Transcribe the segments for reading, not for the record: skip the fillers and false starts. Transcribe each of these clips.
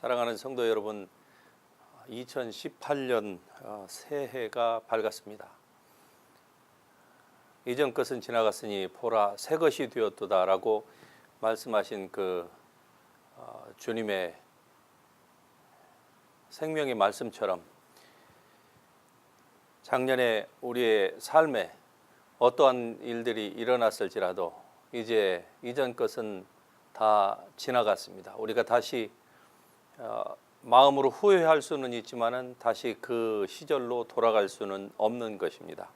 사랑하는 성도 여러분, 2018년 새해가 밝았습니다. 이전 것은 지나갔으니 보라 새 것이 되었도다 라고 말씀하신 그 주님의 생명의 말씀처럼 작년에 우리의 삶에 어떠한 일들이 일어났을지라도 이제 이전 것은 다 지나갔습니다. 우리가 다시 마음으로 후회할 수는 있지만은 다시 그 시절로 돌아갈 수는 없는 것입니다.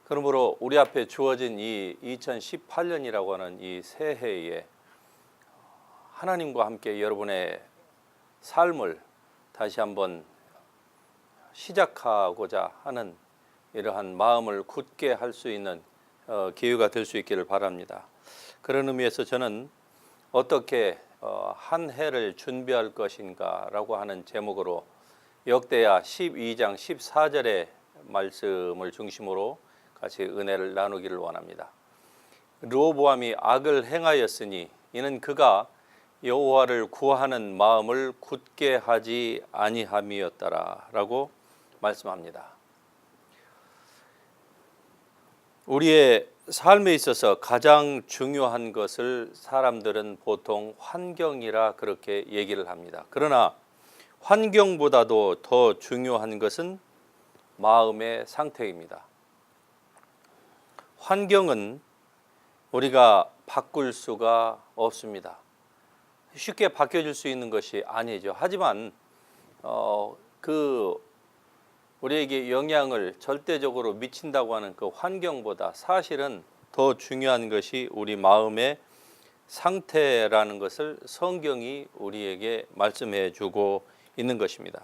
그러므로 우리 앞에 주어진 이 2018년이라고 하는 이 새해에 하나님과 함께 여러분의 삶을 다시 한번 시작하고자 하는 이러한 마음을 굳게 할 수 있는 기회가 될 수 있기를 바랍니다. 그런 의미에서 저는 어떻게 한 해를 준비할 것인가 라고 하는 제목으로 역대하 12장 14절의 말씀을 중심으로 같이 은혜를 나누기를 원합니다. 르호보암이 악을 행하였으니 이는 그가 여호와를 구하는 마음을 굳게 하지 아니함이었더라 라고 말씀합니다. 우리의 삶에 있어서 가장 중요한 것을 사람들은 보통 환경이라 그렇게 얘기를 합니다. 그러나 환경보다도 더 중요한 것은 마음의 상태입니다. 환경은 우리가 바꿀 수가 없습니다. 쉽게 바뀌어질 수 있는 것이 아니죠. 하지만 우리에게 영향을 절대적으로 미친다고 하는 그 환경보다 사실은 더 중요한 것이 우리 마음의 상태라는 것을 성경이 우리에게 말씀해 주고 있는 것입니다.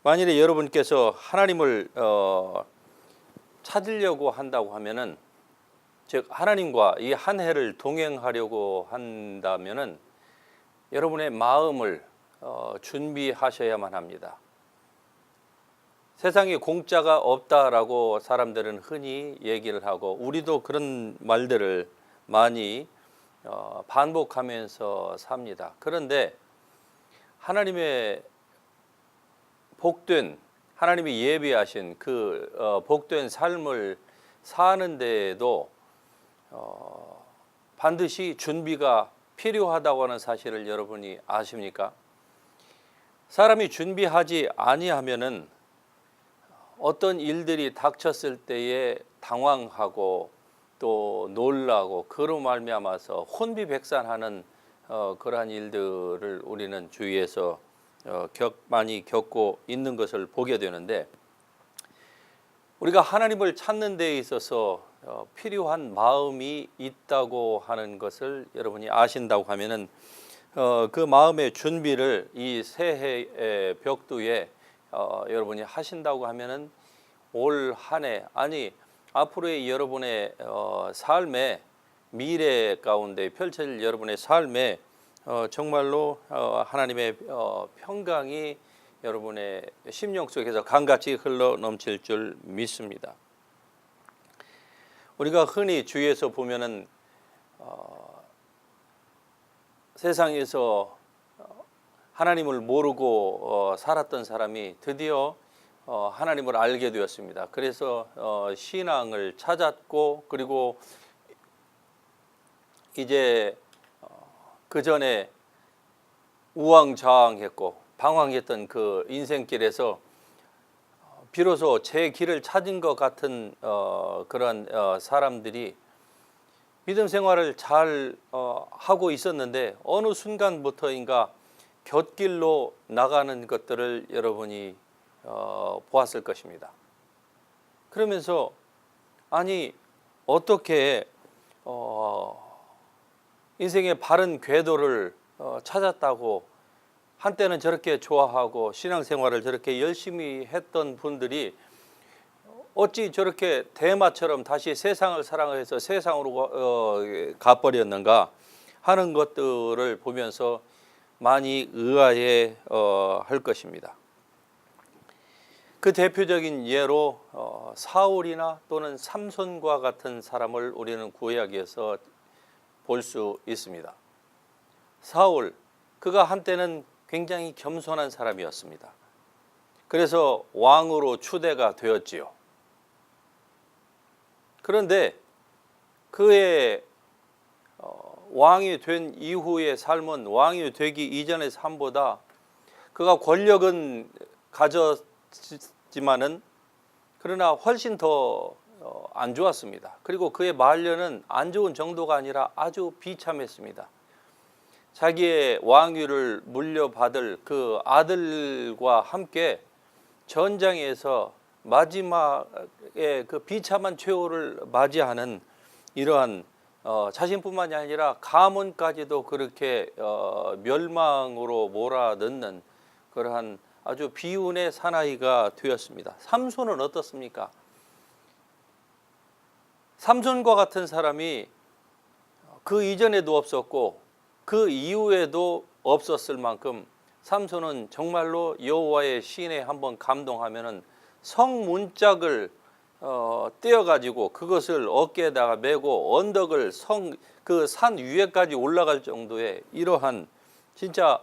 만일에 여러분께서 하나님을 찾으려고 한다고 하면은, 즉 하나님과 이 한 해를 동행하려고 한다면은 여러분의 마음을 준비하셔야만 합니다. 세상에 공짜가 없다라고 사람들은 흔히 얘기를 하고 우리도 그런 말들을 많이 반복하면서 삽니다. 그런데 하나님의 복된, 하나님이 예비하신 그 복된 삶을 사는 데에도 반드시 준비가 필요하다고 하는 사실을 여러분이 아십니까? 사람이 준비하지 아니하면은 어떤 일들이 닥쳤을 때에 당황하고 또 놀라고 그로 말미암아서 혼비백산하는 그러한 일들을 우리는 주위에서 많이 겪고 있는 것을 보게 되는데, 우리가 하나님을 찾는 데에 있어서 필요한 마음이 있다고 하는 것을 여러분이 아신다고 하면은 그 마음의 준비를 이 새해의 벽두에 여러분이 하신다고 하면은 올 한 해, 아니 앞으로의 여러분의 삶의 미래 가운데 펼쳐질 여러분의 삶에 정말로 하나님의 평강이 여러분의 심령 속에서 강같이 흘러 넘칠 줄 믿습니다. 우리가 흔히 주위에서 보면은 세상에서 하나님을 모르고 살았던 사람이 드디어 하나님을 알게 되었습니다. 그래서 신앙을 찾았고, 그리고 이제 그 전에 우왕좌왕했고 방황했던 그 인생길에서 비로소 제 길을 찾은 것 같은 그런 사람들이 믿음 생활을 잘 하고 있었는데 어느 순간부터인가 곁길로 나가는 것들을 여러분이 보았을 것입니다. 그러면서 아니 어떻게 인생의 바른 궤도를 찾았다고 한때는 저렇게 좋아하고 신앙생활을 저렇게 열심히 했던 분들이 어찌 저렇게 대마처럼 다시 세상을 사랑해서 세상으로 가버렸는가 하는 것들을 보면서 많이 의아해 할 것입니다. 그 대표적인 예로 사울이나 또는 삼손과 같은 사람을 우리는 구약에서 볼 수 있습니다. 사울, 그가 한때는 굉장히 겸손한 사람이었습니다. 그래서 왕으로 추대가 되었지요. 그런데 그의 왕이 된 이후의 삶은 왕이 되기 이전의 삶보다 그가 권력은 가졌지만은 그러나 훨씬 더 안 좋았습니다. 그리고 그의 말년은 안 좋은 정도가 아니라 아주 비참했습니다. 자기의 왕위를 물려받을 그 아들과 함께 전장에서 마지막에 그 비참한 최후를 맞이하는 이러한 자신뿐만이 아니라 가문까지도 그렇게 멸망으로 몰아넣는 그러한 아주 비운의 사나이가 되었습니다. 삼손은 어떻습니까? 삼손과 같은 사람이 그 이전에도 없었고 그 이후에도 없었을 만큼 삼손은 정말로 여호와의 시인에 한번 감동하면은 성문짝을 떼어가지고 그것을 어깨에다가 메고 언덕을 그 산 위에까지 올라갈 정도의 이러한 진짜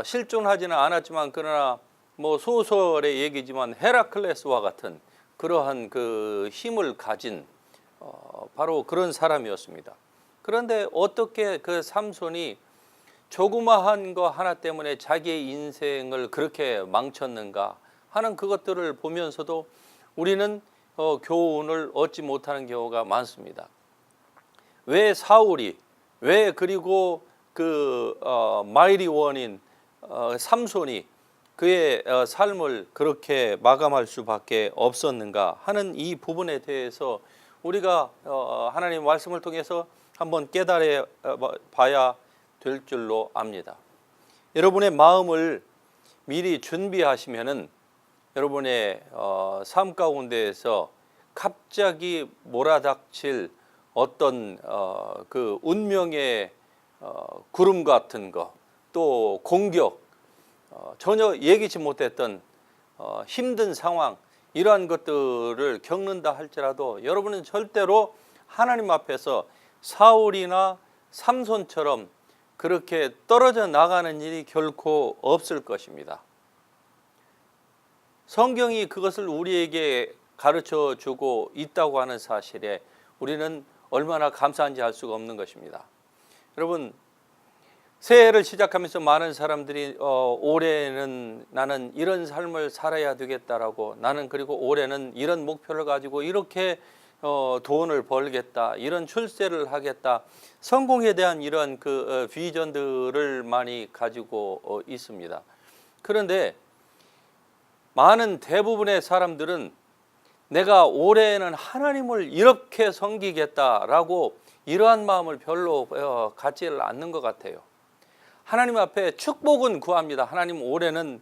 실존하지는 않았지만 그러나 뭐 소설의 얘기지만 헤라클레스와 같은 그러한 그 힘을 가진 바로 그런 사람이었습니다. 그런데 어떻게 그 삼손이 조그마한 거 하나 때문에 자기의 인생을 그렇게 망쳤는가 하는 그것들을 보면서도 우리는 교훈을 얻지 못하는 경우가 많습니다. 왜 사울이 왜 그리고 그 마이리 원인 삼손이 그의 삶을 그렇게 마감할 수밖에 없었는가 하는 이 부분에 대해서 우리가 하나님 말씀을 통해서 한번 깨달아 봐야 될 줄로 압니다. 여러분의 마음을 미리 준비하시면은 여러분의 삶 가운데에서 갑자기 몰아닥칠 어떤 그 운명의 구름 같은 거, 또 공격, 전혀 예기치 못했던 힘든 상황, 이러한 것들을 겪는다 할지라도 여러분은 절대로 하나님 앞에서 사울이나 삼손처럼 그렇게 떨어져 나가는 일이 결코 없을 것입니다. 성경이 그것을 우리에게 가르쳐 주고 있다고 하는 사실에 우리는 얼마나 감사한지 알 수가 없는 것입니다. 여러분, 새해를 시작하면서 많은 사람들이 올해는 나는 이런 삶을 살아야 되겠다라고, 나는 그리고 올해는 이런 목표를 가지고 이렇게 돈을 벌겠다, 이런 출세를 하겠다, 성공에 대한 이런 그 비전들을 많이 가지고 있습니다. 그런데 많은 대부분의 사람들은 내가 올해는 하나님을 이렇게 섬기겠다라고 이러한 마음을 별로 갖지를 않는 것 같아요. 하나님 앞에 축복은 구합니다. 하나님, 올해는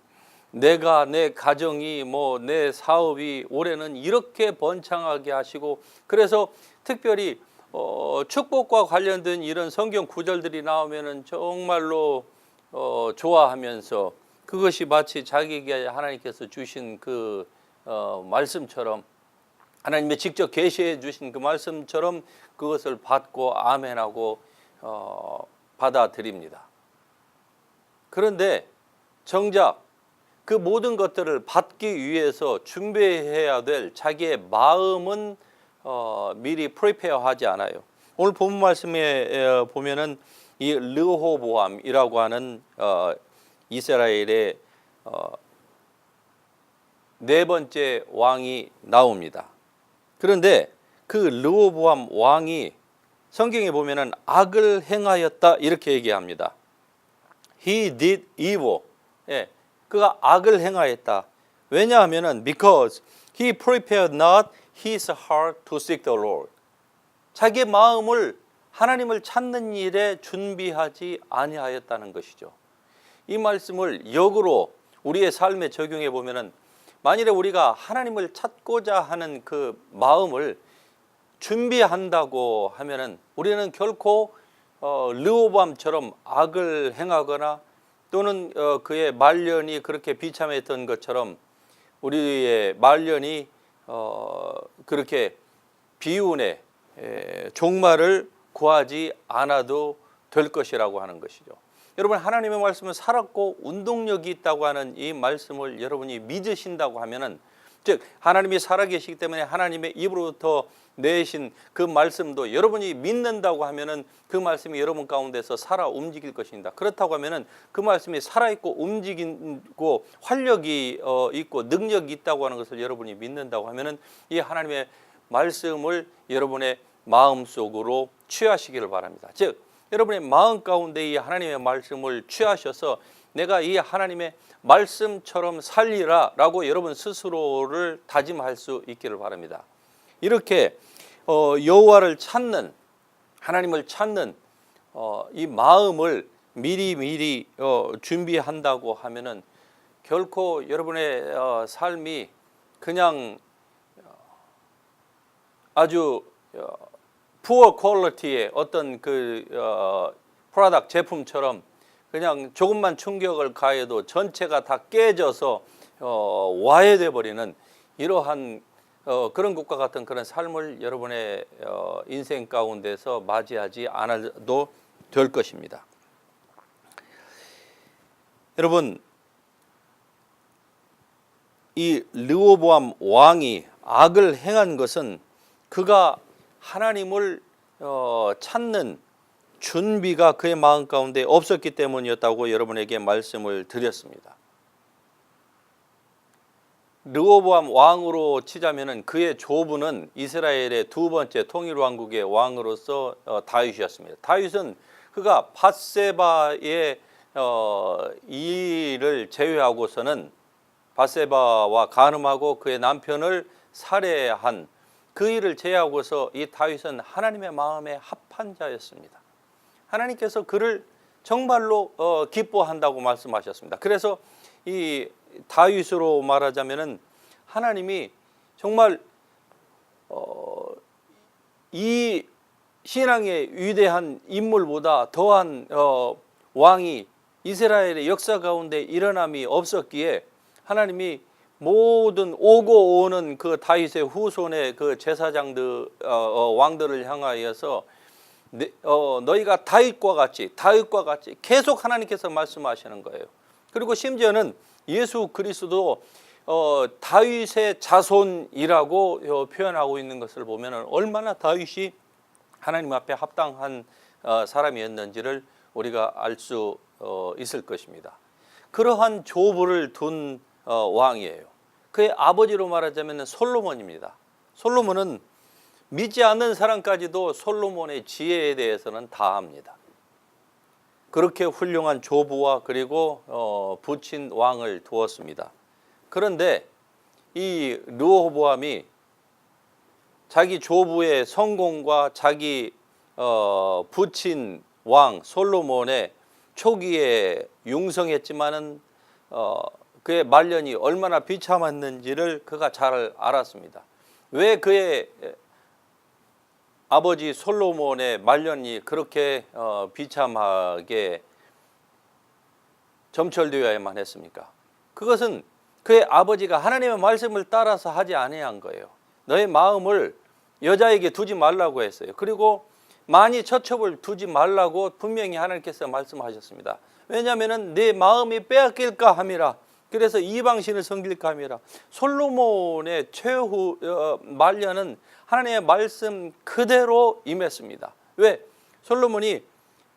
내가, 내 가정이, 내 사업이 올해는 이렇게 번창하게 하시고, 그래서 특별히 축복과 관련된 이런 성경 구절들이 나오면은 정말로 좋아하면서 그것이 마치 자기에게 하나님께서 주신 그 말씀처럼, 하나님이 직접 계시해 주신 그 말씀처럼 그것을 받고 아멘하고 받아들입니다. 그런데 정작 그 모든 것들을 받기 위해서 준비해야 될 자기의 마음은 미리 프리페어하지 않아요. 오늘 본문 말씀에 보면은 이 르호보암이라고 하는 이스라엘의 네 번째 왕이 나옵니다. 그런데 그 르호보암 왕이 성경에 보면은 악을 행하였다 이렇게 얘기합니다. He did evil. 예, 그가 악을 행하였다. 왜냐하면은 because he prepared not his heart to seek the Lord. 자기의 마음을 하나님을 찾는 일에 준비하지 아니하였다는 것이죠. 이 말씀을 역으로 우리의 삶에 적용해 보면은 만일에 우리가 하나님을 찾고자 하는 그 마음을 준비한다고 하면은 우리는 결코 르호보암처럼 악을 행하거나 또는 그의 말년이 그렇게 비참했던 것처럼 우리의 말년이 그렇게 비운의 종말을 구하지 않아도 될 것이라고 하는 것이죠. 여러분 하나님의 말씀은 살았고 운동력이 있다고 하는 이 말씀을 여러분이 믿으신다고 하면은, 즉 하나님이 살아계시기 때문에 하나님의 입으로부터 내신 그 말씀도 여러분이 믿는다고 하면은 그 말씀이 여러분 가운데서 살아 움직일 것입니다. 그렇다고 하면은 그 말씀이 살아있고 움직이고 활력이 있고 능력이 있다고 하는 것을 여러분이 믿는다고 하면은 이 하나님의 말씀을 여러분의 마음속으로 취하시기를 바랍니다. 즉 여러분의 마음 가운데 이 하나님의 말씀을 취하셔서 내가 이 하나님의 말씀처럼 살리라 라고 여러분 스스로를 다짐할 수 있기를 바랍니다. 이렇게 여호와를 찾는, 하나님을 찾는 이 마음을 미리 준비한다고 하면은 결코 여러분의 삶이 그냥 아주 푸어 퀄리티의 어떤 그 프로덕트 제품처럼 그냥 조금만 충격을 가해도 전체가 다 깨져서 와해돼 버리는 이러한 그런 것과 같은 그런 삶을 여러분의 인생 가운데서 맞이하지 않아도 될 것입니다. 여러분, 이 르호보암 왕이 악을 행한 것은 그가 하나님을 찾는 준비가 그의 마음 가운데 없었기 때문이었다고 여러분에게 말씀을 드렸습니다. 르호보암 왕으로 치자면은 그의 조부는 이스라엘의 두 번째 통일 왕국의 왕으로서 다윗이었습니다. 다윗은 그가 밧세바의 일을 제외하고서는 밧세바와 간음하고 그의 남편을 살해한 그 일을 제외하고서 이 다윗은 하나님의 마음에 합한 자였습니다. 하나님께서 그를 정말로 기뻐한다고 말씀하셨습니다. 그래서 이 다윗으로 말하자면은 하나님이 정말 이 신앙의 위대한 인물보다 더한 왕이 이스라엘의 역사 가운데 일어남이 없었기에 하나님이 모든 오고 오는 그 다윗의 후손의 그 제사장들 왕들을 향하여서 너희가 다윗과 같이 계속 하나님께서 말씀하시는 거예요. 그리고 심지어는 예수 그리스도 다윗의 자손이라고 표현하고 있는 것을 보면 얼마나 다윗이 하나님 앞에 합당한 사람이었는지를 우리가 알 수 있을 것입니다. 그러한 조부를 둔 왕이에요. 그의 아버지로 말하자면 솔로몬입니다. 솔로몬은 믿지 않는 사람까지도 솔로몬의 지혜에 대해서는 다 압니다. 그렇게 훌륭한 조부와 그리고 부친 왕을 두었습니다. 그런데 이 르호보암이 자기 조부의 성공과 자기 부친 왕 솔로몬의 초기에 융성했지만은 그의 말년이 얼마나 비참했는지를 그가 잘 알았습니다. 왜 그의 아버지 솔로몬의 말년이 그렇게 비참하게 점철되어야만 했습니까? 그것은 그의 아버지가 하나님의 말씀을 따라서 하지 아니한 거예요. 너의 마음을 여자에게 두지 말라고 했어요. 그리고 많이 처첩을 두지 말라고 분명히 하나님께서 말씀하셨습니다. 왜냐하면 내 마음이 빼앗길까 함이라. 그래서 이방신을 섬길까 함이라. 솔로몬의 최후 말년은 하나님의 말씀 그대로 임했습니다. 왜? 솔로몬이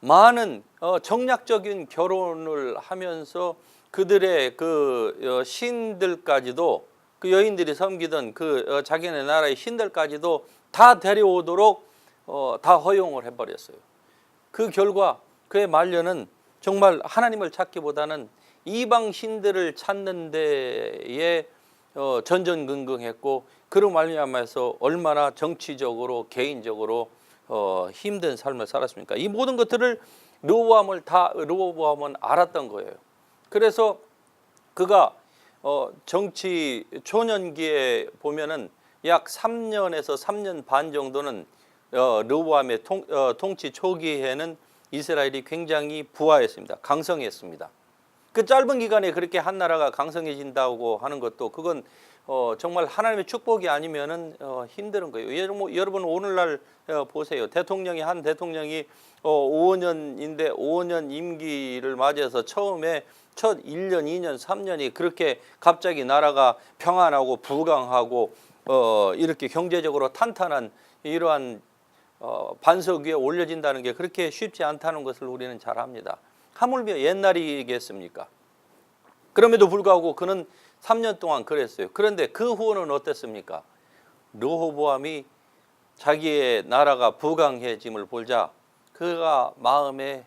많은 정략적인 결혼을 하면서 그들의 그 신들까지도, 그 여인들이 섬기던 그 자기네 나라의 신들까지도 다 데려오도록 다 허용을 해버렸어요. 그 결과 그의 말년은 정말 하나님을 찾기보다는 이방 신들을 찾는 데에 전전긍긍했고, 그로 말미암아서 얼마나 정치적으로 개인적으로 힘든 삶을 살았습니까? 이 모든 것들을 르호보암은 알았던 거예요. 그래서 그가 정치 초년기에 보면은 약 3년에서 3년 반 정도는 르호보암의 통치 초기에는 이스라엘이 굉장히 부하했습니다. 강성했습니다. 그 짧은 기간에 그렇게 한 나라가 강성해진다고 하는 것도 그건 정말 하나님의 축복이 아니면은 힘든 거예요. 여러분 오늘날 보세요. 한 대통령이 5년인데 5년 임기를 맞이해서 처음에 첫 1년, 2년, 3년이 그렇게 갑자기 나라가 평안하고 부강하고 이렇게 경제적으로 탄탄한 이러한 반석 위에 올려진다는 게 그렇게 쉽지 않다는 것을 우리는 잘 압니다. 하물며 옛날이겠습니까? 그럼에도 불구하고 그는 3년 동안 그랬어요. 그런데 그 후는 어땠습니까? 르호보암이 자기의 나라가 부강해짐을 보자 그가 마음에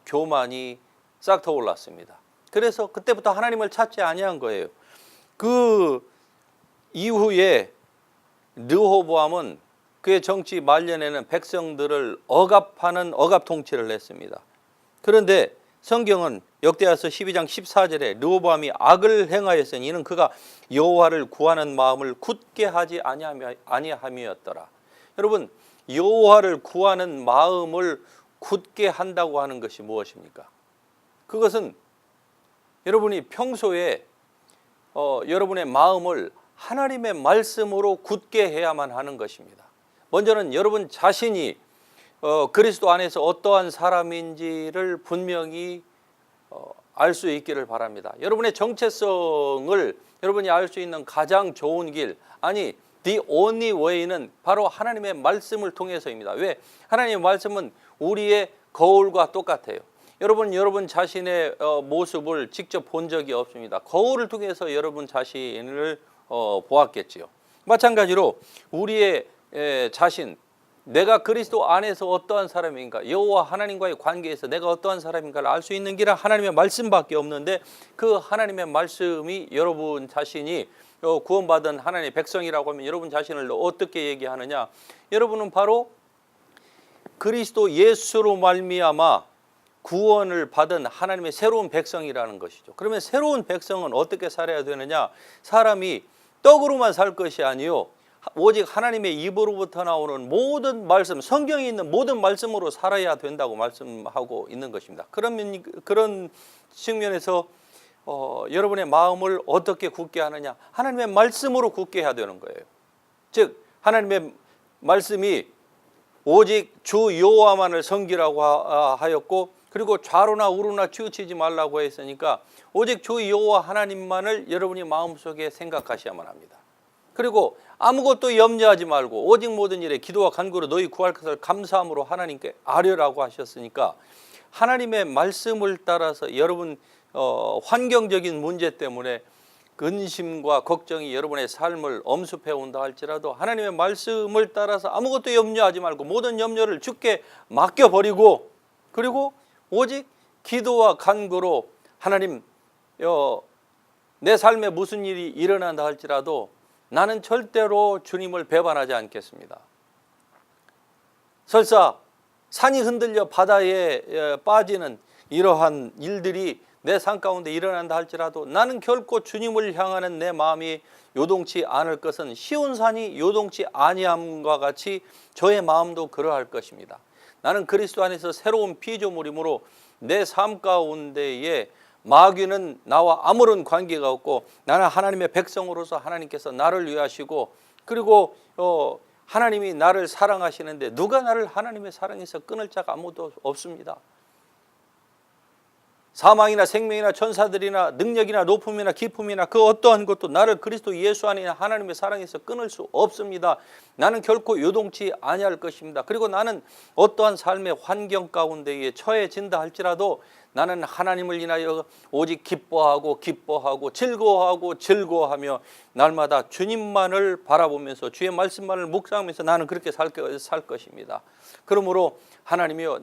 교만이 싹 터올랐습니다. 그래서 그때부터 하나님을 찾지 아니한 거예요. 그 이후에 르호보암은 그의 정치 말년에는 백성들을 억압하는 억압 통치를 했습니다. 그런데 성경은 역대하서 12장 14절에 르호보암이 악을 행하였으니 이는 그가 여호와를 구하는 마음을 굳게 하지 아니함이었더라. 여러분, 여호와를 구하는 마음을 굳게 한다고 하는 것이 무엇입니까? 그것은 여러분이 평소에 여러분의 마음을 하나님의 말씀으로 굳게 해야만 하는 것입니다. 먼저는 여러분 자신이 그리스도 안에서 어떠한 사람인지를 분명히 알 수 있기를 바랍니다. 여러분의 정체성을 여러분이 알 수 있는 가장 좋은 길, 아니 the only way는 바로 하나님의 말씀을 통해서입니다. 왜? 하나님의 말씀은 우리의 거울과 똑같아요. 여러분 자신의 모습을 직접 본 적이 없습니다. 거울을 통해서 여러분 자신을 보았겠지요. 마찬가지로 우리의 자신, 내가 그리스도 안에서 어떠한 사람인가, 여호와 하나님과의 관계에서 내가 어떠한 사람인가를 알 수 있는 길은 하나님의 말씀밖에 없는데 그 하나님의 말씀이 여러분 자신이 구원받은 하나님의 백성이라고 하면 여러분 자신을 어떻게 얘기하느냐? 여러분은 바로 그리스도 예수로 말미암아 구원을 받은 하나님의 새로운 백성이라는 것이죠. 그러면 새로운 백성은 어떻게 살아야 되느냐? 사람이 떡으로만 살 것이 아니요 오직 하나님의 입으로부터 나오는 모든 말씀, 성경에 있는 모든 말씀으로 살아야 된다고 말씀하고 있는 것입니다. 그런 측면에서 여러분의 마음을 어떻게 굳게 하느냐? 하나님의 말씀으로 굳게 해야 되는 거예요. 즉 하나님의 말씀이 오직 주 여호와만을 섬기라고 하였고, 그리고 좌로나 우로나 치우치지 말라고 했으니까 오직 주 여호와 하나님만을 여러분이 마음속에 생각하셔야만 합니다. 그리고 아무것도 염려하지 말고 오직 모든 일에 기도와 간구로 너희 구할 것을 감사함으로 하나님께 아뢰라고 하셨으니까 하나님의 말씀을 따라서 여러분 환경적인 문제 때문에 근심과 걱정이 여러분의 삶을 엄습해 온다 할지라도 하나님의 말씀을 따라서 아무것도 염려하지 말고 모든 염려를 주께 맡겨버리고, 그리고 오직 기도와 간구로 하나님, 내 삶에 무슨 일이 일어난다 할지라도 나는 절대로 주님을 배반하지 않겠습니다. 설사 산이 흔들려 바다에 빠지는 이러한 일들이 내 삶 가운데 일어난다 할지라도 나는 결코 주님을 향하는 내 마음이 요동치 않을 것은 시온 산이 요동치 아니함과 같이 저의 마음도 그러할 것입니다. 나는 그리스도 안에서 새로운 피조물이므로 내 삶 가운데에 마귀는 나와 아무런 관계가 없고 나는 하나님의 백성으로서 하나님께서 나를 위하시고, 그리고 하나님이 나를 사랑하시는데 누가 나를 하나님의 사랑에서 끊을 자가 아무도 없습니다. 사망이나 생명이나 천사들이나 능력이나 높음이나 깊음이나 그 어떠한 것도 나를 그리스도 예수 안에 하나님의 사랑에서 끊을 수 없습니다. 나는 결코 요동치 아니할 것입니다. 그리고 나는 어떠한 삶의 환경 가운데에 처해진다 할지라도 나는 하나님을 인하여 오직 기뻐하고 즐거워하며 날마다 주님만을 바라보면서 주의 말씀만을 묵상하면서 나는 그렇게 살 것입니다. 그러므로 하나님이여,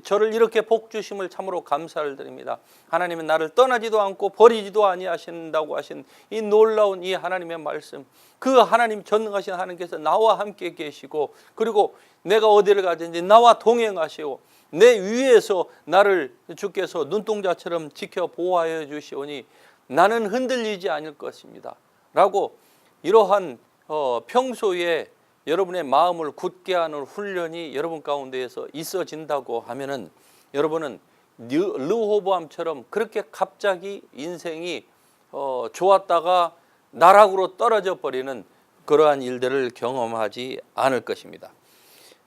저를 이렇게 복 주심을 참으로 감사를 드립니다. 하나님은 나를 떠나지도 않고 버리지도 아니하신다고 하신 이 놀라운 이 하나님의 말씀, 그 하나님 전능하신 하나님께서 나와 함께 계시고, 그리고 내가 어디를 가든지 나와 동행하시고 내 위에서 나를 주께서 눈동자처럼 지켜 보호하여 주시오니 나는 흔들리지 않을 것입니다 라고, 이러한 평소에 여러분의 마음을 굳게 하는 훈련이 여러분 가운데에서 있어진다고 하면은 여러분은 르호보암처럼 그렇게 갑자기 인생이 좋았다가 나락으로 떨어져 버리는 그러한 일들을 경험하지 않을 것입니다.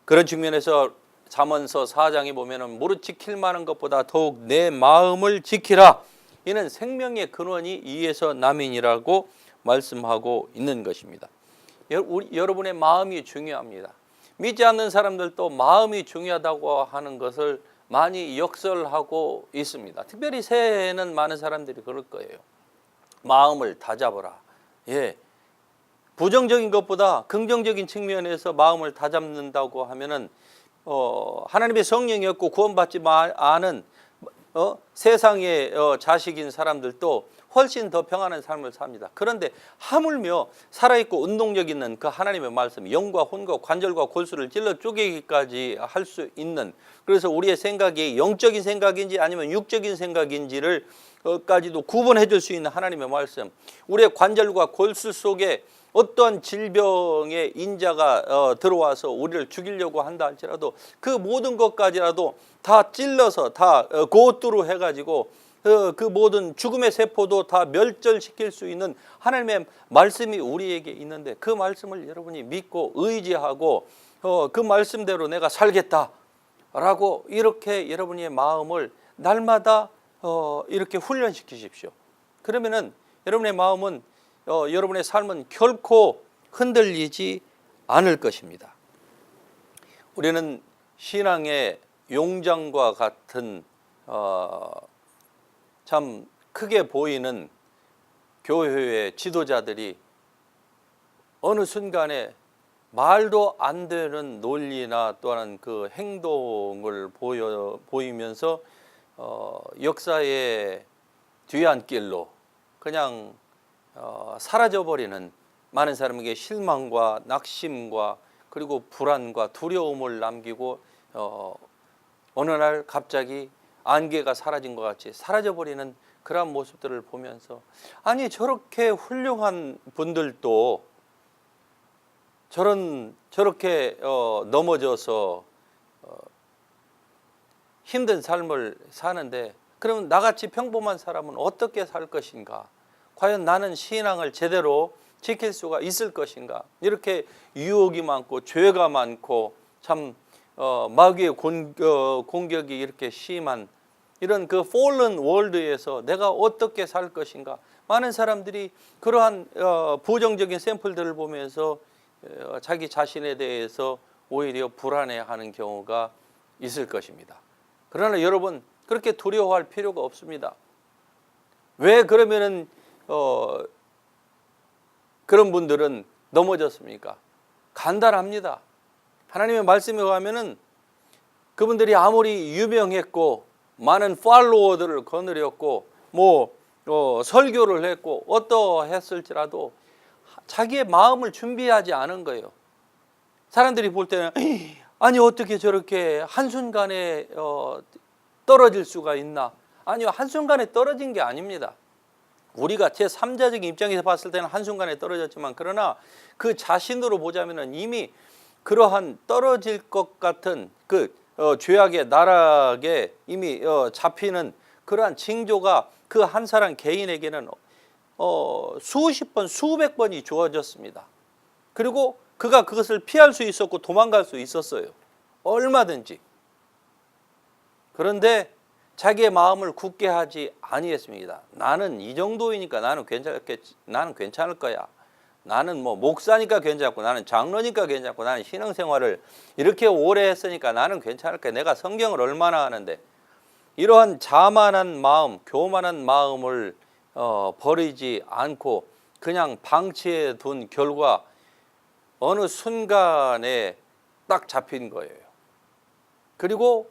그런 측면에서 잠언서 4장에 보면은 무릇 지킬 만한 것보다 더욱 내 마음을 지키라. 이는 생명의 근원이 이에서 남이니라고 말씀하고 있는 것입니다. 여러분의 마음이 중요합니다. 믿지 않는 사람들도 마음이 중요하다고 하는 것을 많이 역설하고 있습니다. 특별히 새해에는 많은 사람들이 그럴 거예요. 마음을 다잡아라. 예. 부정적인 것보다 긍정적인 측면에서 마음을 다잡는다고 하면은 하나님의 성령이 없고 구원받지 않은 세상의 자식인 사람들도 훨씬 더 평안한 삶을 삽니다. 그런데 하물며 살아있고 운동력 있는 그 하나님의 말씀, 영과 혼과 관절과 골수를 찔러 쪼개기까지 할 수 있는, 그래서 우리의 생각이 영적인 생각인지 아니면 육적인 생각인지를 까지도 구분해 줄 수 있는 하나님의 말씀, 우리의 관절과 골수 속에 어떠한 질병의 인자가 들어와서 우리를 죽이려고 한다 할지라도 그 모든 것까지라도 다 찔러서 다 고뚜루 해가지고 그 모든 죽음의 세포도 다 멸절시킬 수 있는 하나님의 말씀이 우리에게 있는데, 그 말씀을 여러분이 믿고 의지하고 그 말씀대로 내가 살겠다라고 이렇게 여러분의 마음을 날마다 이렇게 훈련시키십시오. 그러면은 여러분의 마음은 여러분의 삶은 결코 흔들리지 않을 것입니다. 우리는 신앙의 용장과 같은 참 크게 보이는 교회의 지도자들이 어느 순간에 말도 안 되는 논리나 또한 그 행동을 보이면서 역사의 뒤안길로 그냥 사라져버리는, 많은 사람에게 실망과 낙심과 그리고 불안과 두려움을 남기고 어느 날 갑자기 안개가 사라진 것 같이 사라져버리는 그러한 모습들을 보면서, 아니 저렇게 훌륭한 분들도 저렇게 넘어져서 힘든 삶을 사는데, 그러면 나같이 평범한 사람은 어떻게 살 것인가? 과연 나는 신앙을 제대로 지킬 수가 있을 것인가? 이렇게 유혹이 많고 죄가 많고 참 마귀의 공격이 이렇게 심한 이런 그 fallen world에서 내가 어떻게 살 것인가? 많은 사람들이 그러한 부정적인 샘플들을 보면서 자기 자신에 대해서 오히려 불안해하는 경우가 있을 것입니다. 그러나 여러분, 그렇게 두려워할 필요가 없습니다. 왜 그러면은 그런 분들은 넘어졌습니까? 간단합니다. 하나님의 말씀에 가면은 그분들이 아무리 유명했고 많은 팔로워들을 거느렸고 설교를 했고 어떠했을지라도 자기의 마음을 준비하지 않은 거예요. 사람들이 볼 때는 아니 어떻게 저렇게 한순간에 떨어질 수가 있나? 아니요, 한순간에 떨어진 게 아닙니다. 우리가 제3자적인 입장에서 봤을 때는 한순간에 떨어졌지만, 그러나 그 자신으로 보자면 이미 그러한 떨어질 것 같은 그 죄악의 나락에 이미 잡히는 그러한 징조가 그 한 사람 개인에게는 수십 번 수백 번이 주어졌습니다. 그리고 그가 그것을 피할 수 있었고 도망갈 수 있었어요. 얼마든지. 그런데 자기의 마음을 굳게 하지 아니했습니다. 나는 이 정도이니까 나는 괜찮을 거야. 나는 목사니까 괜찮고, 나는 장로니까 괜찮고, 나는 신앙생활을 이렇게 오래 했으니까 나는 괜찮을 거야. 내가 성경을 얼마나 하는데. 이러한 자만한 마음, 교만한 마음을 버리지 않고 그냥 방치해 둔 결과 어느 순간에 딱 잡힌 거예요. 그리고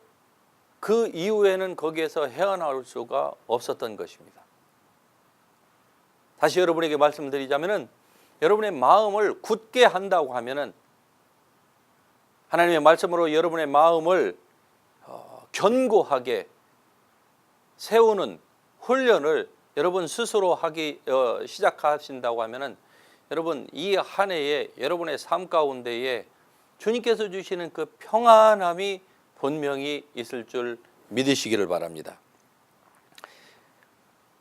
그 이후에는 거기에서 헤어나올 수가 없었던 것입니다. 다시 여러분에게 말씀드리자면은, 여러분의 마음을 굳게 한다고 하면은 하나님의 말씀으로 여러분의 마음을 견고하게 세우는 훈련을 여러분 스스로 하기 시작하신다고 하면은, 여러분 이 한 해에 여러분의 삶 가운데에 주님께서 주시는 그 평안함이 분명히 있을 줄 믿으시기를 바랍니다.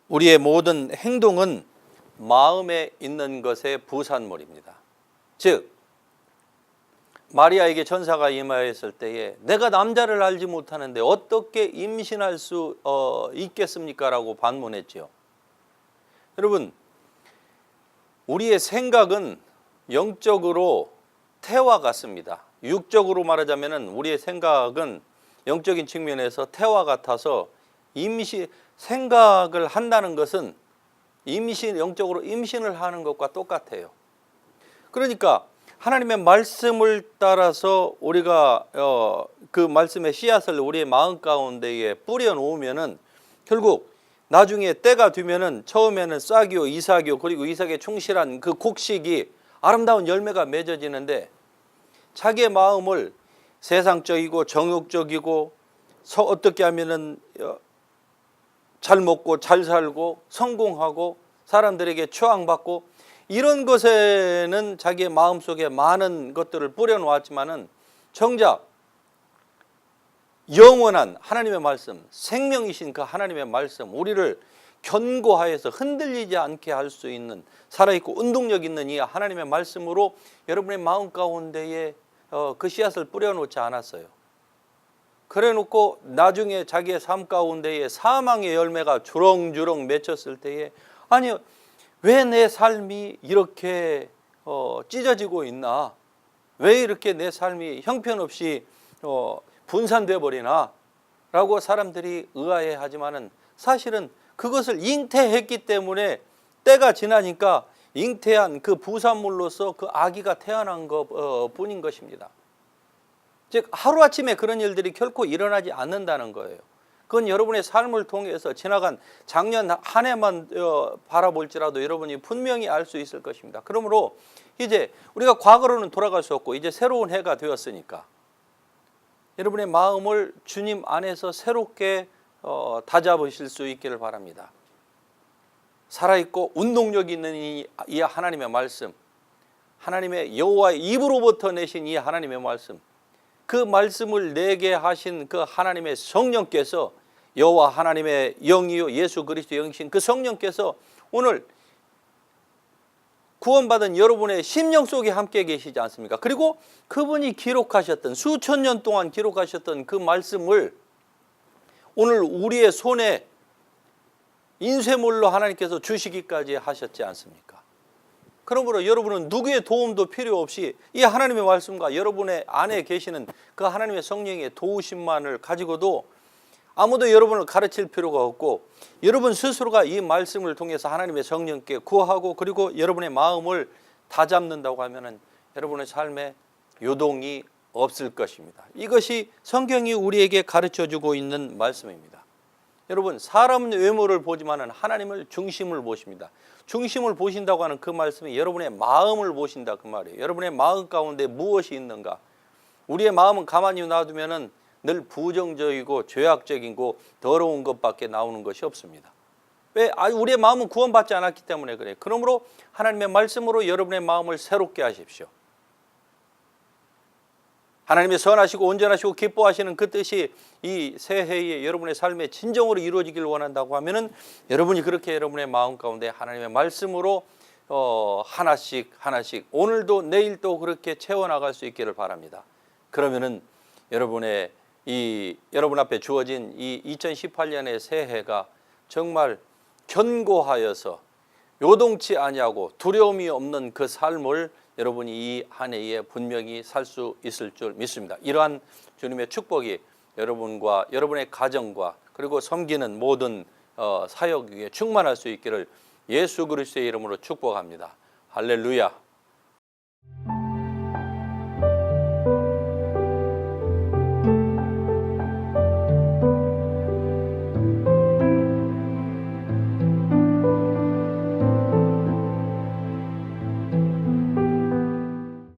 우리의 모든 행동은 마음에 있는 것의 부산물입니다. 즉 마리아에게 천사가 임하였을 때에 내가 남자를 알지 못하는데 어떻게 임신할 수 있겠습니까? 라고 반문했죠. 여러분, 우리의 생각은 영적으로 태와 같습니다. 육적으로 말하자면 우리의 생각은 영적인 측면에서 태와 같아서 생각을 한다는 것은 영적으로 임신을 하는 것과 똑같아요. 그러니까 하나님의 말씀을 따라서 우리가 그 말씀의 씨앗을 우리의 마음 가운데에 뿌려 놓으면은 결국 나중에 때가 되면은 처음에는 싹이요 이삭이요 그리고 이삭에 충실한 그 곡식이 아름다운 열매가 맺어지는데 자기의 마음을 세상적이고 정욕적이고 어떻게 하면은 잘 먹고 잘 살고 성공하고 사람들에게 추앙받고 이런 것에는 자기의 마음속에 많은 것들을 뿌려놓았지만은 정작 영원한 하나님의 말씀, 생명이신 그 하나님의 말씀, 우리를 견고하여서 흔들리지 않게 할 수 있는 살아있고 운동력 있는 이 하나님의 말씀으로 여러분의 마음 가운데에 그 씨앗을 뿌려놓지 않았어요. 그래놓고 나중에 자기의 삶 가운데에 사망의 열매가 주렁주렁 맺혔을 때에 아니 왜 내 삶이 이렇게 찢어지고 있나? 왜 이렇게 내 삶이 형편없이 분산돼 버리나? 라고 사람들이 의아해하지만은 사실은 그것을 잉태했기 때문에 때가 지나니까 잉태한 그 부산물로서 그 아기가 태어난 것 뿐인 것입니다. 즉 하루아침에 그런 일들이 결코 일어나지 않는다는 거예요. 그건 여러분의 삶을 통해서 지나간 작년 한 해만 바라볼지라도 여러분이 분명히 알 수 있을 것입니다. 그러므로 이제 우리가 과거로는 돌아갈 수 없고 이제 새로운 해가 되었으니까 여러분의 마음을 주님 안에서 새롭게 다잡으실 수 있기를 바랍니다. 살아있고 운동력 있는 이 하나님의 말씀, 하나님의 여호와의 입으로부터 내신 이 하나님의 말씀, 그 말씀을 내게 하신 그 하나님의 성령께서 여호와 하나님의 영이요 예수 그리스도의 영이신 그 성령께서 오늘 구원받은 여러분의 심령 속에 함께 계시지 않습니까? 그리고 그분이 기록하셨던 수천 년 동안 기록하셨던 그 말씀을 오늘 우리의 손에 인쇄물로 하나님께서 주시기까지 하셨지 않습니까? 그러므로 여러분은 누구의 도움도 필요 없이 이 하나님의 말씀과 여러분의 안에 계시는 그 하나님의 성령의 도우심만을 가지고도 아무도 여러분을 가르칠 필요가 없고 여러분 스스로가 이 말씀을 통해서 하나님의 성령께 구하고 그리고 여러분의 마음을 다잡는다고 하면은 여러분의 삶에 요동이 없을 것입니다. 이것이 성경이 우리에게 가르쳐주고 있는 말씀입니다. 여러분 사람 외모를 보지만은 하나님을 중심을 보십니다. 중심을 보신다고 하는 그 말씀이 여러분의 마음을 보신다 그 말이에요. 여러분의 마음 가운데 무엇이 있는가? 우리의 마음은 가만히 놔두면은 늘 부정적이고 죄악적이고 더러운 것밖에 나오는 것이 없습니다. 왜? 우리의 마음은 구원받지 않았기 때문에 그래요. 그러므로 하나님의 말씀으로 여러분의 마음을 새롭게 하십시오. 하나님의 선하시고 온전하시고 기뻐하시는 그 뜻이 이 새해에 여러분의 삶에 진정으로 이루어지길 원한다고 하면은 여러분이 그렇게 여러분의 마음 가운데 하나님의 말씀으로 하나씩 오늘도 내일도 그렇게 채워나갈 수 있기를 바랍니다. 그러면은 여러분 앞에 주어진 이 2018년의 새해가 정말 견고하여서 요동치 아니하고 두려움이 없는 그 삶을 여러분이 이 한 해에 분명히 살 수 있을 줄 믿습니다. 이러한 주님의 축복이 여러분과 여러분의 가정과 그리고 섬기는 모든 사역 위에 충만할 수 있기를 예수 그리스도의 이름으로 축복합니다. 할렐루야.